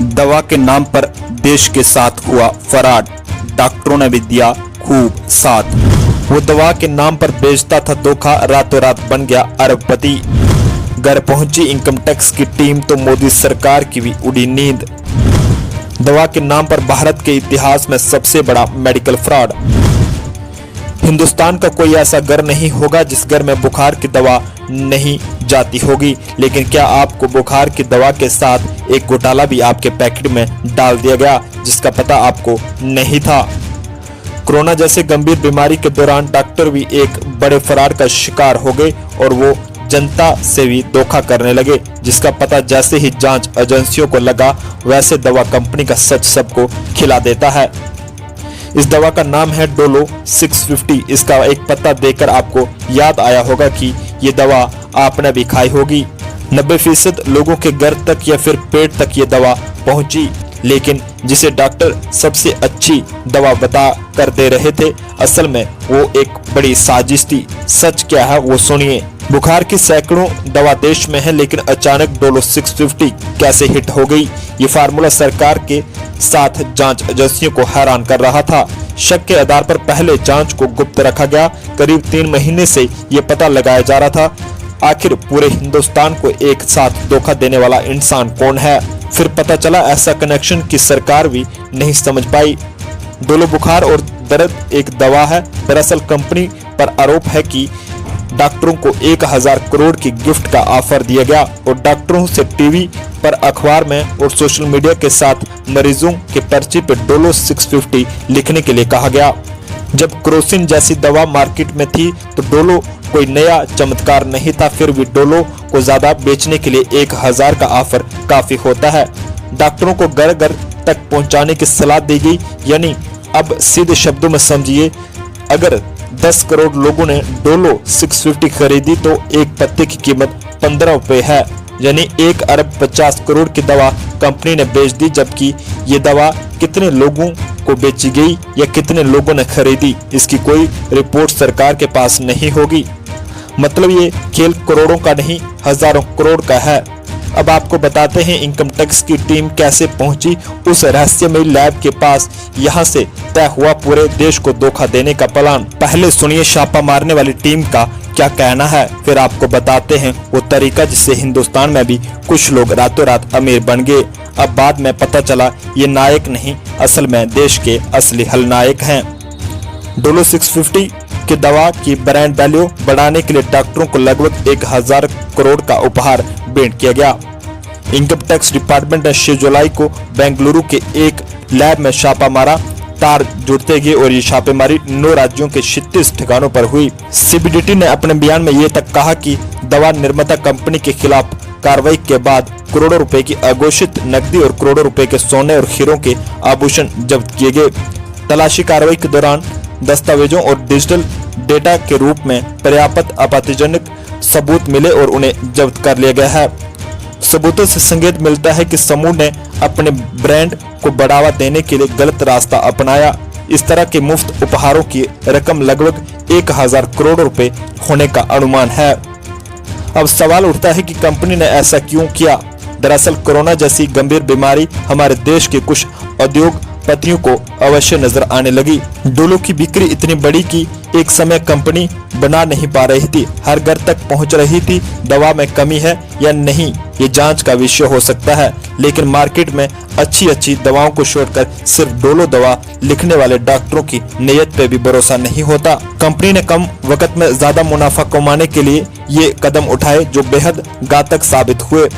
दवा के नाम पर देश के साथ हुआ फराड, डॉक्टरों ने भी दिया खूब साथ। वो दवा के नाम पर बेचता था धोखा, रातों रात बन गया अरबपति। घर पहुंची इनकम टैक्स की टीम तो मोदी सरकार की भी उड़ी नींद। दवा के नाम पर भारत के इतिहास में सबसे बड़ा मेडिकल फ्रॉड। हिंदुस्तान का कोई ऐसा घर नहीं होगा जिस घर में बुखार की दवा नहीं जाती होगी, लेकिन क्या आपको बुखार की दवा के साथ एक घोटाला भी आपके पैकेट में डाल दिया गया जिसका पता आपको नहीं था। कोरोना जैसे गंभीर बीमारी के दौरान डॉक्टर भी एक बड़े फरार का शिकार हो गए और वो जनता से भी धोखा करने लगे, जिसका पता जैसे ही जांच एजेंसियों को लगा वैसे दवा कंपनी का सच सबको खिला देता है। इस दवा का नाम है डोलो 650। इसका एक पता देकर आपको याद आया होगा कि ये दवा आपने भी खाई होगी। 90% लोगों के घर तक या फिर पेट तक ये दवा पहुंची, लेकिन जिसे डॉक्टर सबसे अच्छी दवा बता कर दे रहे थे, असल में वो एक बड़ी साजिश थी। सच क्या है वो सुनिए। बुखार की सैकड़ों दवा देश में है, लेकिन अचानक डोलो 650 कैसे हिट हो गई, ये फार्मूला सरकार के साथ जांच एजेंसियों को हैरान कर रहा था। शक के आधार पर पहले जांच को गुप्त रखा गया। करीब 3 महीने से ये पता लगाया जा रहा था आखिर पूरे हिंदुस्तान को एक साथ धोखा देने वाला इंसान कौन है। फिर पता चला ऐसा कनेक्शन की सरकार भी नहीं समझ पाई। डोलो बुखार और दर्द एक दवा है। दरअसल कंपनी पर आरोप है कि डॉक्टरों को 1000 करोड़ की गिफ्ट का ऑफर दिया गया और डॉक्टरों से टीवी पर, अखबार में और सोशल मीडिया के साथ मरीजों के पर्ची पे डोलो 650 लिखने के लिए कहा गया। जब क्रोसिन जैसी दवा मार्केट में थी तो डोलो कोई नया चमत्कार नहीं था, फिर भी डोलो को ज्यादा बेचने के लिए 1000 का ऑफर काफी होता है। डॉक्टरों को घर घर तक पहुंचाने की सलाह दी गई। यानी अब सीधे शब्दों में समझिए, अगर 10 करोड़ लोगों ने डोलो 650 खरीदी तो एक पत्ते की कीमत 15 रुपए है, यानी 1 अरब 50 करोड़ की दवा कंपनी ने बेच दी। जबकि ये दवा कितने लोगों को बेची गई या कितने लोगों ने खरीदी, इसकी कोई रिपोर्ट सरकार के पास नहीं होगी। मतलब ये खेल करोड़ों का नहीं, हजारों करोड़ का है। अब आपको बताते हैं इनकम टैक्स की टीम कैसे पहुंची उस रहस्यमयी लैब के पास। यहां से तय हुआ पूरे देश को धोखा देने का प्लान। पहले सुनिए छापा मारने वाली टीम का क्या कहना है, फिर आपको बताते हैं वो तरीका जिससे हिंदुस्तान में भी कुछ लोग रातों रात अमीर बन गए। अब बाद में पता चला ये नायक नहीं, असल में देश के असली हलनायक हैं। डोलो 650 की दवा की ब्रांड वैल्यू बढ़ाने के लिए डॉक्टरों को लगभग 1000 करोड़ का उपहार भेंट किया गया। इनकम टैक्स डिपार्टमेंट ने 6 जुलाई को बेंगलुरु के एक लैब में छापा मारा। तार जुड़ते गए और ये छापेमारी 9 राज्यों के 36 ठिकानों पर हुई। सीबीडीटी ने अपने बयान में ये तक कहा कि दवा निर्माता कंपनी के खिलाफ कार्रवाई के बाद करोड़ों रुपए की अघोषित नकदी और करोड़ों रुपए के सोने और हीरों के आभूषण जब्त किए गए। तलाशी कार्रवाई के दौरान दस्तावेजों और डिजिटल डेटा के रूप में पर्याप्त आपत्तिजनक सबूत मिले और उन्हें जब्त कर लिया गया है। सबूतों से संकेत मिलता है कि समूह ने अपने ब्रांड को बढ़ावा देने के लिए गलत रास्ता अपनाया। इस तरह के मुफ्त उपहारों की रकम लगभग 1000 करोड़ रुपए होने का अनुमान है। अब सवाल उठता है कि कंपनी ने ऐसा क्यों किया। दरअसल कोरोना जैसी गंभीर बीमारी हमारे देश के कुछ उद्योगपतियों को अवश्य नजर आने लगी। डोलो की बिक्री इतनी बड़ी कि एक समय कंपनी बना नहीं पा रही थी, हर घर तक पहुंच रही थी। दवा में कमी है या नहीं ये जांच का विषय हो सकता है, लेकिन मार्केट में अच्छी दवाओं को छोड़कर सिर्फ डोलो दवा लिखने वाले डॉक्टरों की नीयत पे भी भरोसा नहीं होता। कंपनी ने कम वक्त में ज्यादा मुनाफा कमाने के लिए ये कदम उठाए जो बेहद घातक साबित हुए।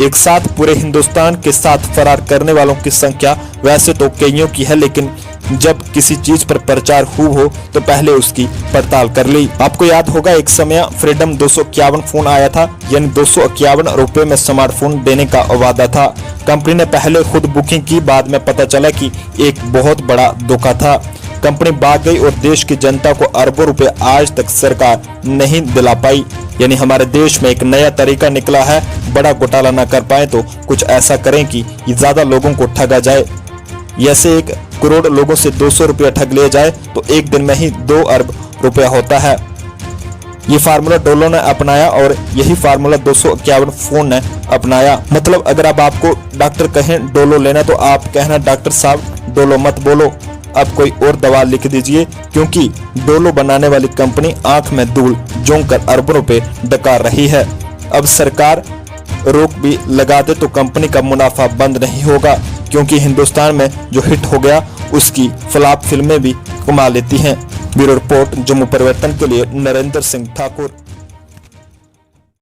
एक साथ पूरे हिंदुस्तान के साथ फरार करने वालों की संख्या वैसे तो कईयों की है, लेकिन जब किसी चीज पर प्रचार हो तो पहले उसकी पड़ताल कर ली। आपको याद होगा एक समय फ्रीडम 251 फोन आया था, यानी 251 रुपए में स्मार्टफोन देने का वादा था। कंपनी ने पहले खुद बुकिंग की, बाद में पता चला कि एक बहुत बड़ा धोखा था। कंपनी भाग गई और देश की जनता को अरबों रुपए आज तक सरकार नहीं दिला पाई। यानी हमारे देश में एक नया तरीका निकला है, बड़ा घोटाला न कर पाए तो कुछ ऐसा करें कि ज्यादा लोगों को ठगा जाए। जैसे 1 करोड़ लोगों से 200 रुपया ठग लिया जाए तो एक दिन में ही 2 अरब रुपया होता है। ये फार्मूला डोलो ने अपनाया और यही फार्मूला 251 फोन ने अपनाया। मतलब अगर अब आपको डॉक्टर कहें डोलो लेना तो आप कहना डॉक्टर साहब डोलो मत बोलो, अब कोई और दवा लिख दीजिए, क्योंकि डोलो बनाने वाली कंपनी आंख में धूल झोंक कर अरबों रुपए डकार रही है। अब सरकार रोक भी लगा दे तो कंपनी का मुनाफा बंद नहीं होगा, क्योंकि हिंदुस्तान में जो हिट हो गया उसकी फ्लॉप फिल्में भी कमा लेती हैं। ब्यूरो रिपोर्ट, जम्मू परिवर्तन के लिए नरेंद्र सिंह ठाकुर।